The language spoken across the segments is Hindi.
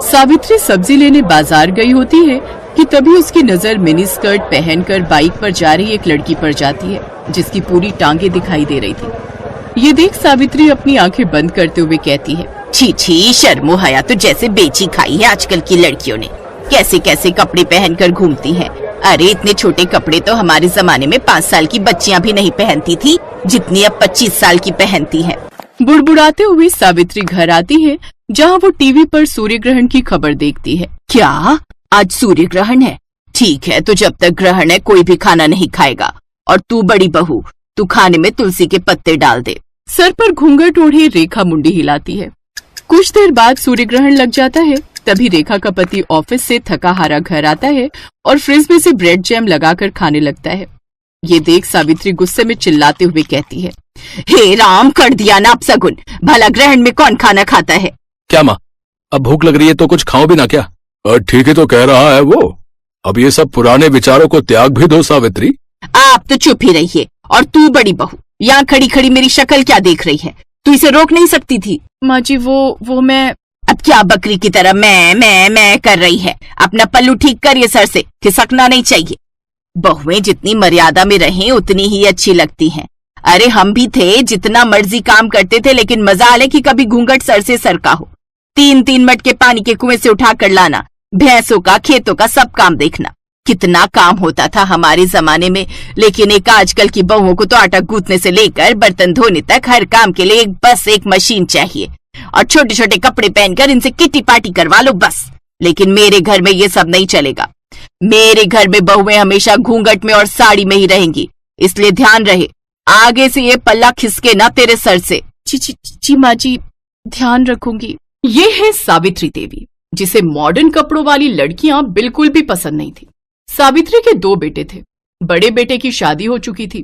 सावित्री सब्जी लेने बाजार गई होती है कि तभी उसकी नजर मिनी स्कर्ट पहनकर बाइक पर जा रही एक लड़की पर जाती है जिसकी पूरी टांगे दिखाई दे रही थी। ये देख सावित्री अपनी आंखें बंद करते हुए कहती है, छी छी, शर्मो हया तो जैसे बेची खाई है आजकल की लड़कियों ने। कैसे कैसे कपड़े पहनकर घूमती हैं। अरे इतने छोटे कपड़े तो हमारे जमाने में 5 साल की बच्चियां भी नहीं पहनती थी, जितनी अब 25 साल की पहनती हैं। बुड़बुड़ाते हुए सावित्री घर आती है जहाँ वो टीवी पर सूर्य ग्रहण की खबर देखती है। क्या आज सूर्य ग्रहण है? ठीक है, तो जब तक ग्रहण है कोई भी खाना नहीं खाएगा। और तू बड़ी बहू, तू खाने में तुलसी के पत्ते डाल दे। सर पर घूंघट ओढ़े रेखा मुंडी हिलाती है। कुछ देर बाद सूर्य ग्रहण लग जाता है। तभी रेखा का पति ऑफिस से थका हारा घर आता है और फ्रिज में से ब्रेड जैम लगाकर खाने लगता है। ये देख सावित्री गुस्से में चिल्लाते हुए कहती है, हे राम, कर दिया ना अपशगुन। भला ग्रहण में कौन खाना खाता है? क्या माँ, अब भूख लग रही है तो कुछ खाओ भी ना क्या? ठीक ही तो कह रहा है वो। अब ये सब पुराने विचारों को त्याग भी दो सावित्री। आप तो चुप ही रहिए। और तू बड़ी बहू, यहाँ खड़ी खड़ी मेरी शक्ल क्या देख रही है? तू इसे रोक नहीं सकती थी? माँ जी वो मैं। अब क्या बकरी की तरह मैं कर रही है? अपना पल्लू ठीक करिए, सर से खिसकना नहीं चाहिए। बहुएं जितनी मर्यादा में रहें उतनी ही अच्छी लगती हैं। अरे हम भी थे, जितना मर्जी काम करते थे, लेकिन मजाल है कि कभी घूंघट सर से सरका हो। 3-3 मटके पानी के कुएं से उठा कर लाना, भैंसों का, खेतों का सब काम देखना। कितना काम होता था हमारे जमाने में। लेकिन एक आजकल की बहुओं को तो आटा गूंथने से लेकर बर्तन धोने तक हर काम के लिए बस एक मशीन चाहिए। और छोटे छोटे कपड़े पहनकर इनसे किटी पार्टी करवा लो बस। लेकिन मेरे घर में ये सब नहीं चलेगा। मेरे घर में बहुएं हमेशा घूंघट में और साड़ी में ही रहेंगी। इसलिए ध्यान रहे, आगे से ये पल्ला खिसके ना तेरे सर से। जी माँ जी, ध्यान रखूंगी। ये है सावित्री देवी, जिसे मॉडर्न कपड़ों वाली लड़कियां बिल्कुल भी पसंद नहीं थी। सावित्री के 2 बेटे थे। बड़े बेटे की शादी हो चुकी थी।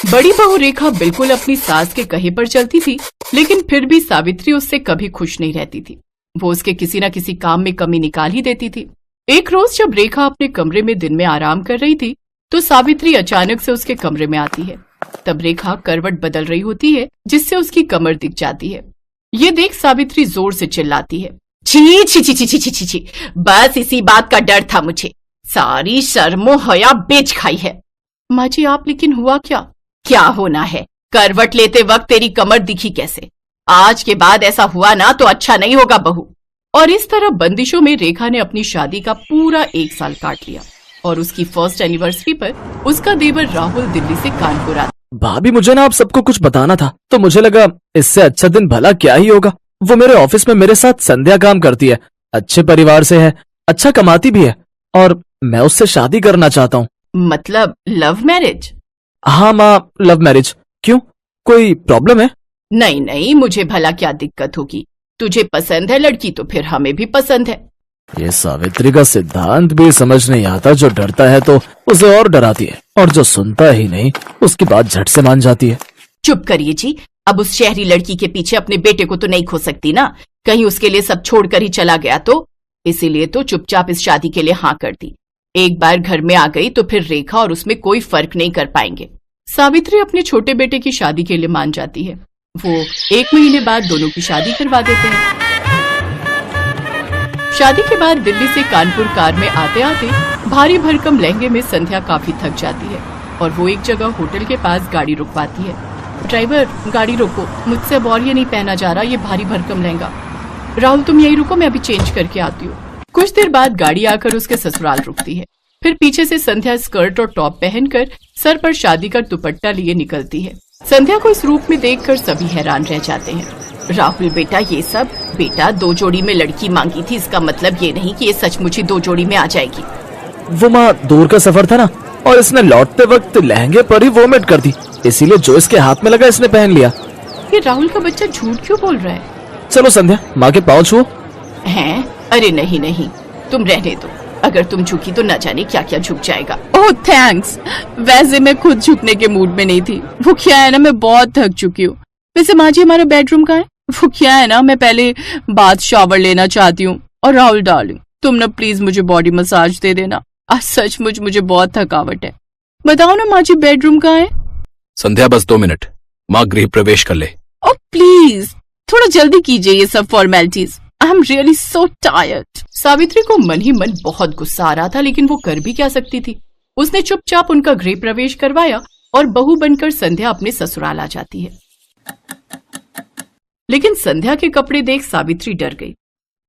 बड़ी बहू रेखा बिल्कुल अपनी सास के कहे पर चलती थी, लेकिन फिर भी सावित्री उससे कभी खुश नहीं रहती थी। वो उसके किसी न किसी काम में कमी निकाल ही देती थी। एक रोज जब रेखा अपने कमरे में दिन में आराम कर रही थी तो सावित्री अचानक से उसके कमरे में आती है। तब रेखा करवट बदल रही होती है, जिससे उसकी कमर दिख जाती है। ये देख सावित्री जोर से चिल्लाती है, छी छी छी छी छी छी छी, बस इसी बात का डर था मुझे। सारी शर्मो हया बेच खाई है। माँ जी आप, लेकिन हुआ क्या? क्या होना है? करवट लेते वक्त तेरी कमर दिखी कैसे? आज के बाद ऐसा हुआ ना तो अच्छा नहीं होगा बहू। और इस तरह बंदिशों में रेखा ने अपनी शादी का पूरा 1 साल काट लिया। और उसकी फर्स्ट एनिवर्सरी पर उसका देवर राहुल दिल्ली से कानपुर आता। भाभी, मुझे ना आप सबको कुछ बताना था, तो मुझे लगा इससे अच्छा दिन भला क्या ही होगा। वो मेरे ऑफिस में मेरे साथ संध्या काम करती है, अच्छे परिवार से है, अच्छा कमाती भी है, और मैं उससे शादी करना चाहता हूँ। मतलब लव मैरिज? हाँ माँ, लव मैरिज। क्यों, कोई प्रॉब्लम है? नहीं नहीं, मुझे भला क्या दिक्कत होगी। तुझे पसंद है लड़की तो फिर हमें भी पसंद है। ये सावित्री का सिद्धांत भी समझ नहीं आता। जो डरता है तो उसे और डराती है, और जो सुनता ही नहीं उसकी बात झट से मान जाती है। चुप करिए जी। अब उस शहरी लड़की के पीछे अपने बेटे को तो नहीं खो सकती ना। कहीं उसके लिए सब छोड़कर ही चला गया तो। इसीलिए तो चुपचाप इस शादी के लिए हाँ कर दी। एक बार घर में आ गई तो फिर रेखा और उसमें कोई फर्क नहीं कर पाएंगे। सावित्री अपने छोटे बेटे की शादी के लिए मान जाती है। वो 1 महीने बाद दोनों की शादी करवा देते हैं। शादी के बाद दिल्ली से कानपुर कार में आते आते भारी भरकम लहंगे में संध्या काफी थक जाती है और वो एक जगह होटल के पास गाड़ी रुकवाती है। ड्राइवर, गाड़ी रोको, मुझसे अब और ये नहीं पहना जा रहा, ये भारी भरकम लहंगा। राहुल तुम यही रुको, मैं अभी चेंज करके आती हूँ। कुछ देर बाद गाड़ी आकर उसके ससुराल रुकती है। फिर पीछे से संध्या स्कर्ट और टॉप पहनकर सर पर शादी का दुपट्टा लिए निकलती है। संध्या को इस रूप में देखकर सभी हैरान रह जाते हैं। राहुल बेटा, ये सब बेटा 2 जोड़ी में लड़की मांगी थी, इसका मतलब ये नहीं कि ये सचमुच ही 2 जोड़ी में आ जाएगी। वो माँ, दूर का सफर था ना, और इसने लौटते वक्त लहंगे पर ही वोमिट कर दी, इसीलिए जो इसके हाथ में लगा इसने पहन लिया। ये राहुल का बच्चा झूठ क्यों बोल रहा है? चलो संध्या, माँ के पाँव छुओ। हैं? अरे नहीं नहीं, तुम रहने दो। अगर तुम झुकी तो न जाने क्या क्या झुक जाएगा। ओह थैंक्स। वैसे मैं खुद झुकने के मूड में नहीं थी। वो क्या है ना, मैं बहुत थक चुकी हूँ। वैसे माँ जी, हमारा बेडरूम कहाँ है? वो क्या है ना, मैं पहले बाथ शावर लेना चाहती हूँ। और राहुल डार्लिंग, तुम ना प्लीज मुझे बॉडी मसाज दे देना। आज सचमुच मुझे बहुत थकावट है। बताओ ना माँ जी, बेडरूम कहाँ है? संध्या, बस 2 मिनट, माँ गृह प्रवेश कर ले। ओ प्लीज, थोड़ा जल्दी कीजिए ये सब formalities. I am really so tired. Savitri को मन ही मन बहुत गुस्सा आ रहा था, लेकिन वो कर भी क्या सकती थी। उसने चुपचाप उनका गृह प्रवेश करवाया और बहू बनकर संध्या अपने ससुराल आ जाती है। लेकिन संध्या के कपड़े देख सावित्री डर गई।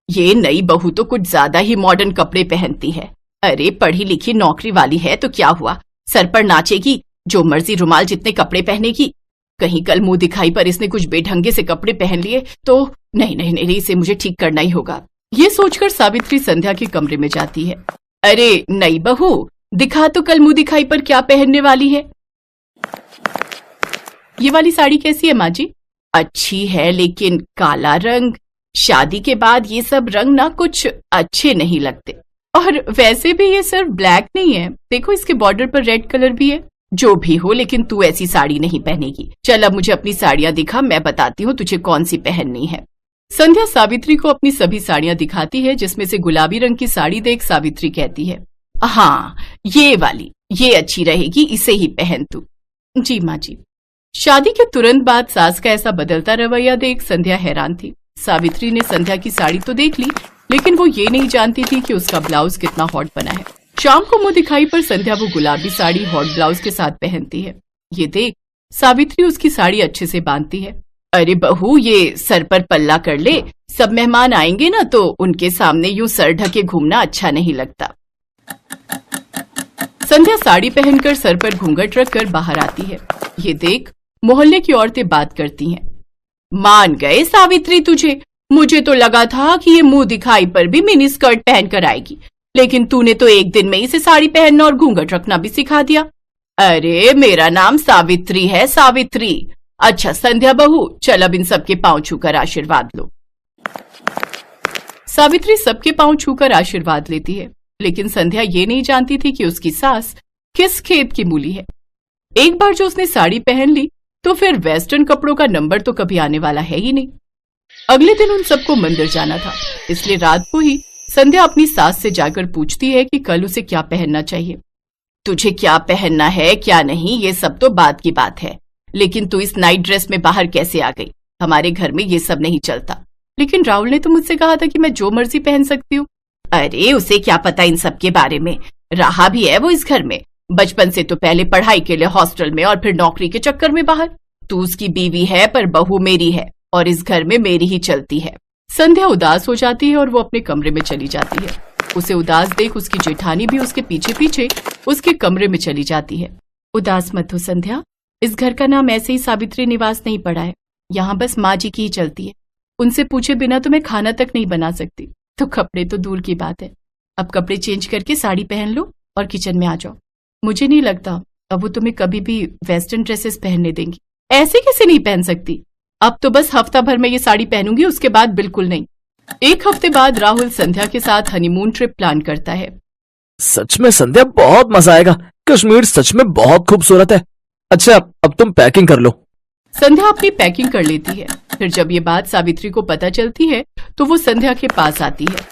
ये नई बहू तो कुछ ज्यादा ही मॉडर्न कपड़े पहनती है। अरे पढ़ी लिखी नौकरी वाली है तो क्या हुआ, सर पर नाचेगी, जो मर्जी रुमाल जितने कपड़े पहनेगी। कहीं कल मुंह दिखाई पर इसने कुछ बेढंगे से कपड़े पहन लिए तो नहीं नहीं नहीं, इसे मुझे ठीक करना ही होगा। ये सोचकर सावित्री संध्या के कमरे में जाती है। अरे नई बहू, दिखा तो कल मुंह दिखाई पर क्या पहनने वाली है। ये वाली साड़ी कैसी है माँ जी? अच्छी है, लेकिन काला रंग, शादी के बाद ये सब रंग ना कुछ अच्छे नहीं लगते। और वैसे भी ये सिर्फ ब्लैक नहीं है, देखो इसके बॉर्डर पर रेड कलर भी है। जो भी हो, लेकिन तू ऐसी साड़ी नहीं पहनेगी। चल अब मुझे अपनी साड़ियां दिखा, मैं बताती हूँ तुझे कौन सी पहननी है। संध्या सावित्री को अपनी सभी साड़ियां दिखाती है, जिसमें से गुलाबी रंग की साड़ी देख सावित्री कहती है, हाँ ये वाली, ये अच्छी रहेगी, इसे ही पहन तू। जी माँ जी। शादी के तुरंत बाद सास का ऐसा बदलता रवैया देख संध्या हैरान थी। सावित्री ने संध्या की साड़ी तो देख ली, लेकिन वो ये नहीं जानती थी कि उसका ब्लाउज कितना हॉट बना है। शाम को मुंह दिखाई पर संध्या वो गुलाबी साड़ी हॉट ब्लाउज के साथ पहनती है। ये देख सावित्री उसकी साड़ी अच्छे से बांधती है। अरे बहू, ये सर पर पल्ला कर ले, सब मेहमान आएंगे ना तो उनके सामने यूं सर ढके घूमना अच्छा नहीं लगता। संध्या साड़ी पहनकर सर पर घूंघट रखकर बाहर आती है। ये देख मोहल्ले की औरतें बात करती हैं। मान गए सावित्री तुझे, मुझे तो लगा था कि ये मुंह दिखाई पर भी मिनी स्कर्ट पहनकर आएगी, लेकिन तूने तो एक दिन में इसे साड़ी पहनना और घूंघट रखना भी सिखा दिया। अरे मेरा नाम सावित्री है, सावित्री। अच्छा संध्या बहू, चल अब इन सबके पांव छूकर आशीर्वाद लो। सावित्री सबके पांव छूकर आशीर्वाद लेती है, लेकिन संध्या ये नहीं जानती थी कि उसकी सास किस खेत की मूली है। एक बार जो उसने साड़ी पहन ली तो फिर वेस्टर्न कपड़ों का नंबर तो कभी आने वाला है ही नहीं। अगले दिन उन सबको मंदिर जाना था, इसलिए रात को ही संध्या अपनी सास से जाकर पूछती है कि कल उसे क्या पहनना चाहिए। तुझे क्या पहनना है क्या नहीं ये सब तो बाद की बात है, लेकिन तू इस नाइट ड्रेस में बाहर कैसे आ गई? हमारे घर में ये सब नहीं चलता। लेकिन राहुल ने तो मुझसे कहा था कि मैं जो मर्जी पहन सकती हूँ। अरे उसे क्या पता इन सब के बारे में, रहा भी है वो इस घर में, बचपन से तो पहले पढ़ाई के लिए हॉस्टल में और फिर नौकरी के चक्कर में बाहर। तू उसकी बीवी है पर बहू मेरी है और इस घर में मेरी ही चलती है। संध्या उदास हो जाती है और वो अपने कमरे में चली जाती है। उसे उदास देख उसकी जेठानी भी उसके पीछे पीछे उसके कमरे में चली जाती है। उदास मत हो संध्या, इस घर का नाम ऐसे ही सावित्री निवास नहीं पड़ा है, यहाँ बस माँ जी की ही चलती है। उनसे पूछे बिना तो मैं खाना तक नहीं बना सकती, तो कपड़े तो दूर की बात है। अब कपड़े चेंज करके साड़ी पहन लो और किचन में आ जाओ। मुझे नहीं लगता अब वो तुम्हें कभी भी वेस्टर्न ड्रेसेस पहनने देंगी। ऐसे कैसे नहीं पहन सकती? अब तो बस हफ्ता भर में ये साड़ी पहनूंगी, उसके बाद बिल्कुल नहीं। एक हफ्ते बाद राहुल संध्या के साथ हनीमून ट्रिप प्लान करता है। सच में संध्या बहुत मजा आएगा, कश्मीर सच में बहुत खूबसूरत है। अच्छा अब तुम पैकिंग कर लो। संध्या अपनी पैकिंग कर लेती है। फिर जब ये बात सावित्री को पता चलती है तो वो संध्या के पास आती है।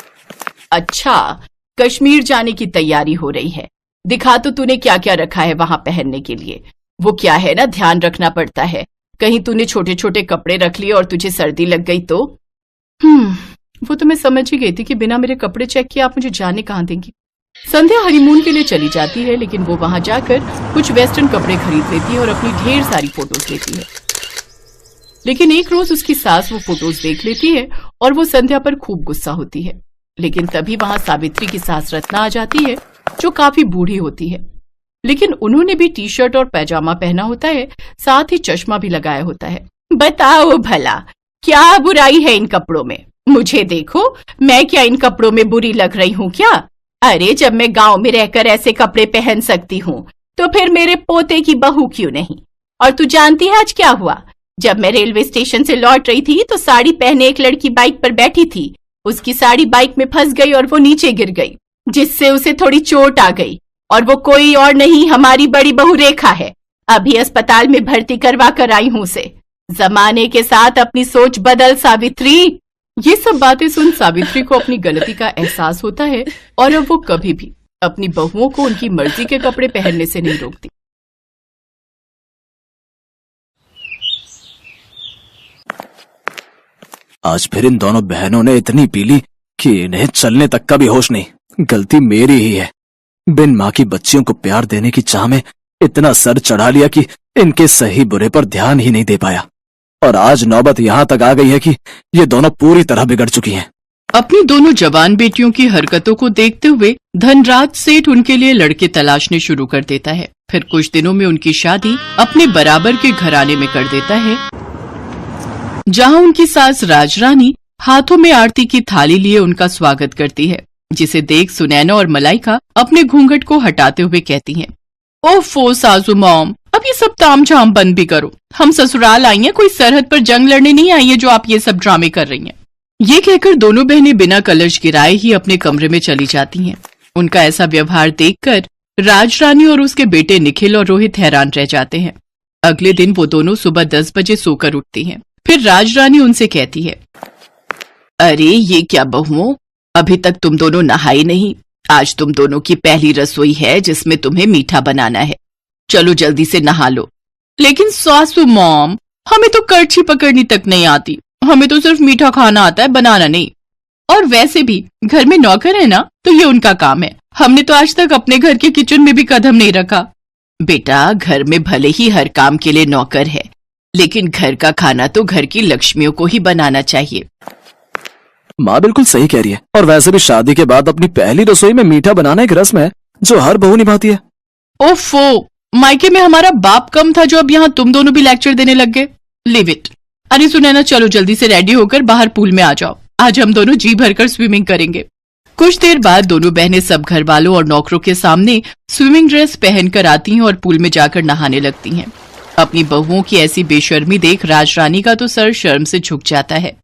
अच्छा कश्मीर जाने की तैयारी हो रही है, दिखा तो तूने क्या क्या रखा है वहां पहनने के लिए। वो क्या है ना, ध्यान रखना पड़ता है, कहीं तूने छोटे छोटे कपड़े रख लिए और तुझे सर्दी लग गई तो। वो तो मैं समझ ही गई थी कि बिना मेरे कपड़े चेक किए आप मुझे जाने कहाँ देंगी। संध्या हनीमून के लिए चली जाती है, लेकिन वो वहां जाकर कुछ वेस्टर्न कपड़े खरीद लेती है और अपनी ढेर सारी फोटोज लेती है। लेकिन एक रोज उसकी सास वो फोटोज देख लेती है और वो संध्या पर खूब गुस्सा होती है। लेकिन तभी वहां सावित्री की सास रत्ना आ जाती है, जो काफी बूढ़ी होती है, लेकिन उन्होंने भी टी शर्ट और पैजामा पहना होता है, साथ ही चश्मा भी लगाया होता है। बताओ भला क्या बुराई है इन कपड़ों में? मुझे देखो, मैं क्या इन कपड़ों में बुरी लग रही हूँ क्या? अरे जब मैं गांव में रहकर ऐसे कपड़े पहन सकती हूँ तो फिर मेरे पोते की बहू क्यों नहीं? और तू जानती है आज क्या हुआ? जब मैं रेलवे स्टेशन से लौट रही थी तो साड़ी पहने एक लड़की बाइक पर बैठी थी, उसकी साड़ी बाइक में फंस गई और वो नीचे गिर गई, जिससे उसे थोड़ी चोट आ गई। और वो कोई और नहीं, हमारी बड़ी बहू रेखा है। अभी अस्पताल में भर्ती करवा कर आई हूँ उसे। जमाने के साथ अपनी सोच बदल सावित्री। ये सब बातें सुन सावित्री को अपनी गलती का एहसास होता है और अब वो कभी भी अपनी बहुओं को उनकी मर्जी के कपड़े पहनने से नहीं रोकती। आज फिर इन दोनों बहनों ने इतनी पी ली कि इन्हें चलने तक का भी होश नहीं। गलती मेरी ही है। बिन माँ की बच्चियों को प्यार देने की चाह में इतना सर चढ़ा लिया कि इनके सही बुरे पर ध्यान ही नहीं दे पाया। और आज नौबत यहाँ तक आ गई है कि ये दोनों पूरी तरह बिगड़ चुकी हैं। अपनी दोनों जवान बेटियों की हरकतों को देखते हुए धनराज सेठ उनके लिए लड़के तलाशने शुरू कर देता है। फिर कुछ दिनों में उनकी शादी अपने बराबर के घराने में कर देता है, जहां उनकी सास राजरानी हाथों में आरती की थाली लिए उनका स्वागत करती है, जिसे देख सुनैना और मलाइका अपने घूंघट को हटाते हुए कहती हैं, ओफो सासू मॉम, अब ये सब तामझाम बंद भी करो। हम ससुराल आई हैं, कोई सरहद पर जंग लड़ने नहीं आई है जो आप ये सब ड्रामे कर रही हैं। ये कहकर दोनों बहनें बिना कलश गिराए ही अपने कमरे में चली जाती हैं। उनका ऐसा व्यवहार देखकर राजरानी और उसके बेटे निखिल और रोहित हैरान रह जाते हैं। अगले दिन वो दोनों सुबह 10 बजे सोकर उठती हैं। फिर राजरानी उनसे कहती है, अरे ये क्या बहुओं, अभी तक तुम दोनों नहाई नहीं। आज तुम दोनों की पहली रसोई है जिसमें तुम्हें मीठा बनाना है। चलो जल्दी से नहा लो। लेकिन सासू मॉम, हमें तो करछी पकड़नी तक नहीं आती। हमें तो सिर्फ मीठा खाना आता है, बनाना नहीं। और वैसे भी घर में नौकर है ना, तो ये उनका काम है। हमने तो आज तक अपने घर के किचन में भी कदम नहीं रखा। बेटा, घर में भले ही हर काम के लिए नौकर है, लेकिन घर का खाना तो घर की लक्ष्मियों को ही बनाना चाहिए। माँ बिल्कुल सही कह रही है। और वैसे भी शादी के बाद अपनी पहली रसोई में मीठा बनाना एक रस्म है जो हर बहू निभाती है। ओफो, मायके में हमारा बाप कम था जो अब यहाँ तुम दोनों भी लेक्चर देने लग गए। Live it. अरे सुनैना, चलो जल्दी से रेडी होकर बाहर पूल में आ जाओ। आज हम दोनों जी भरकर स्विमिंग करेंगे। कुछ देर बाद दोनों बहनें सब घर वालों और नौकरों के सामने स्विमिंग ड्रेस पहनकर आती हैं और पूल में जाकर नहाने लगती हैं। अपनी बहुओं की ऐसी बेशर्मी देख राजरानी का तो सर शर्म से झुक जाता है।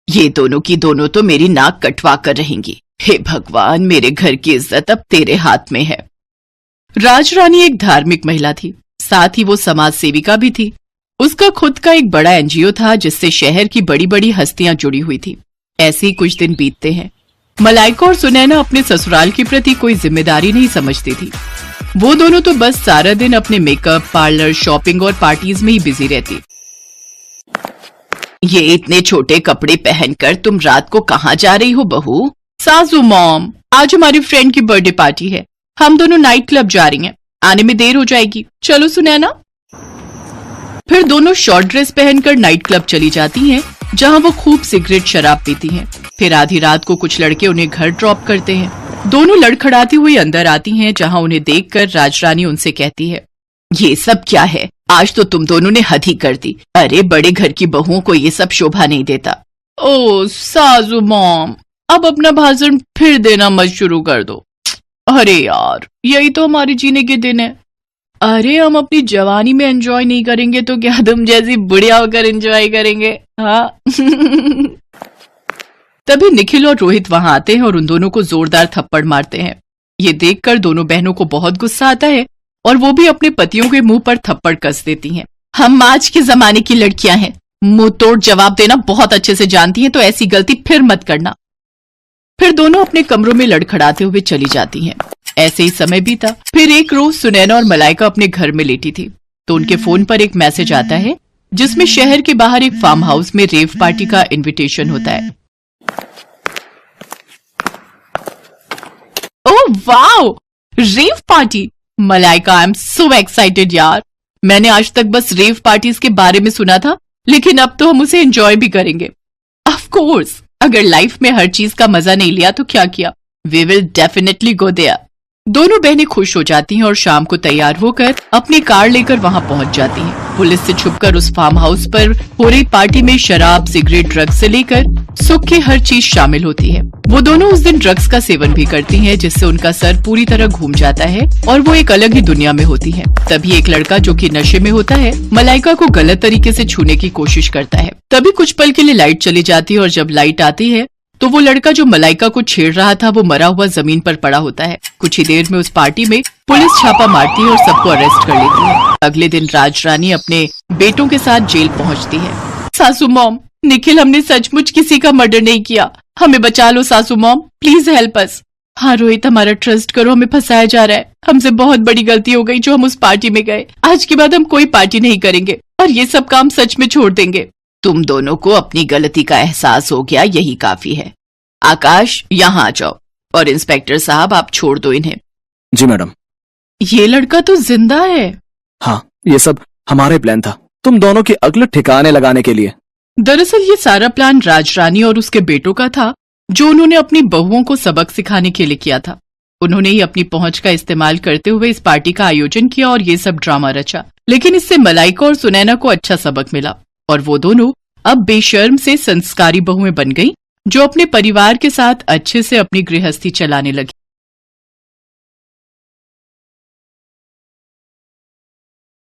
ये दोनों की दोनों तो मेरी नाक कटवा कर रहेंगी। हे भगवान, मेरे घर की इज्जत अब तेरे हाथ में है। राजरानी एक धार्मिक महिला थी, साथ ही वो समाज सेविका भी थी। उसका खुद का एक बड़ा एनजीओ था जिससे शहर की बड़ी बड़ी हस्तियां जुड़ी हुई थी। ऐसे ही कुछ दिन बीतते हैं। मलाइका और सुनैना अपने ससुराल के प्रति कोई जिम्मेदारी नहीं समझती थी। वो दोनों तो बस सारा दिन अपने मेकअप, पार्लर, शॉपिंग और पार्टीज में ही बिजी रहती। ये इतने छोटे कपड़े पहनकर तुम रात को कहाँ जा रही हो बहू? सासू मॉम, आज हमारी फ्रेंड की बर्थडे पार्टी है। हम दोनों नाइट क्लब जा रही हैं। आने में देर हो जाएगी। चलो सुनैना। फिर दोनों शॉर्ट ड्रेस पहनकर नाइट क्लब चली जाती हैं, जहां वो खूब सिगरेट शराब पीती हैं। फिर आधी रात को कुछ लड़के उन्हें घर ड्रॉप करते हैं। दोनों लड़खड़ाती हुई अंदर आती हैं, जहां उन्हें देखकर राजरानी उनसे कहती है, ये सब क्या है? आज तो तुम दोनों ने हद ही कर दी। अरे बड़े घर की बहुओं को ये सब शोभा नहीं देता। ओ सासू मॉम, अब अपना भाषण फिर देना मत शुरू कर दो। अरे यार, यही तो हमारे जीने के दिन है। अरे हम अपनी जवानी में एंजॉय नहीं करेंगे तो क्या तुम जैसी बुढ़िया होकर एंजॉय करेंगे? हाँ। तभी निखिल और रोहित वहां आते हैं और उन दोनों को जोरदार थप्पड़ मारते हैं। ये देखकर दोनों बहनों को बहुत गुस्सा आता है और वो भी अपने पतियों के मुंह पर थप्पड़ कस देती हैं। हम आज के जमाने की लड़कियां हैं, मुंह तोड़ जवाब देना बहुत अच्छे से जानती हैं, तो ऐसी गलती फिर मत करना। फिर दोनों अपने कमरों में लड़खड़ाते हुए चली जाती हैं। ऐसे ही समय बीता। फिर एक रोज सुनैना और मलाइका अपने घर में लेटी थी तो उनके फोन पर एक मैसेज आता है जिसमें शहर के बाहर एक फार्म हाउस में रेव पार्टी का इनविटेशन होता है। Oh wow, rave party! Malaika, I am so excited यार। मैंने आज तक बस रेव पार्टीज के बारे में सुना था, लेकिन अब तो हम उसे एंजॉय भी करेंगे। ऑफ कोर्स, अगर लाइफ में हर चीज का मजा नहीं लिया तो क्या किया? We will definitely go there. दोनों बहनें खुश हो जाती हैं और शाम को तैयार होकर अपनी कार लेकर वहां पहुंच जाती हैं। पुलिस से छुपकर उस फार्म हाउस पर हो रही पार्टी में शराब, सिगरेट, ड्रग्स से लेकर सुख की हर चीज शामिल होती है। वो दोनों उस दिन ड्रग्स का सेवन भी करती हैं, जिससे उनका सर पूरी तरह घूम जाता है और वो एक अलग ही दुनिया में होती है। तभी एक लड़का जो कि नशे में होता है मलाइका को गलत तरीके से छूने की कोशिश करता है। तभी कुछ पल के लिए लाइट चली जाती है और जब लाइट आती है तो वो लड़का जो मलाइका को छेड़ रहा था वो मरा हुआ जमीन पर पड़ा होता है। कुछ ही देर में उस पार्टी में पुलिस छापा मारती है और सबको अरेस्ट कर लेती है। अगले दिन राजरानी अपने बेटों के साथ जेल पहुंचती है। सासू मॉम, निखिल, हमने सचमुच किसी का मर्डर नहीं किया। हमें बचा लो सासू मॉम, प्लीज हेल्प अस। हाँ रोहित, हमारा ट्रस्ट करो, हमें फंसाया जा रहा है। हमसे बहुत बड़ी गलती हो गई जो हम उस पार्टी में गए। आज के बाद हम कोई पार्टी नहीं करेंगे और ये सब काम सच में छोड़ देंगे। तुम दोनों को अपनी गलती का एहसास हो गया, यही काफी है। आकाश, यहाँ आ जाओ। और इंस्पेक्टर साहब, आप छोड़ दो इन्हें। जी मैडम। ये लड़का तो जिंदा है। हाँ, ये सब हमारे प्लान था, तुम दोनों की अक्ल ठिकाने लगाने के लिए। दरअसल ये सारा प्लान राजरानी और उसके बेटों का था, जो उन्होंने अपनी बहुओं को सबक सिखाने के लिए किया था। उन्होंने ही अपनी पहुंच का इस्तेमाल करते हुए इस पार्टी का आयोजन किया और ये सब ड्रामा रचा। लेकिन इससे मलाइका और सुनैना को अच्छा सबक मिला और वो दोनों अब बेशर्म से संस्कारी बहुएं बन गई, जो अपने परिवार के साथ अच्छे से अपनी गृहस्थी चलाने लगी।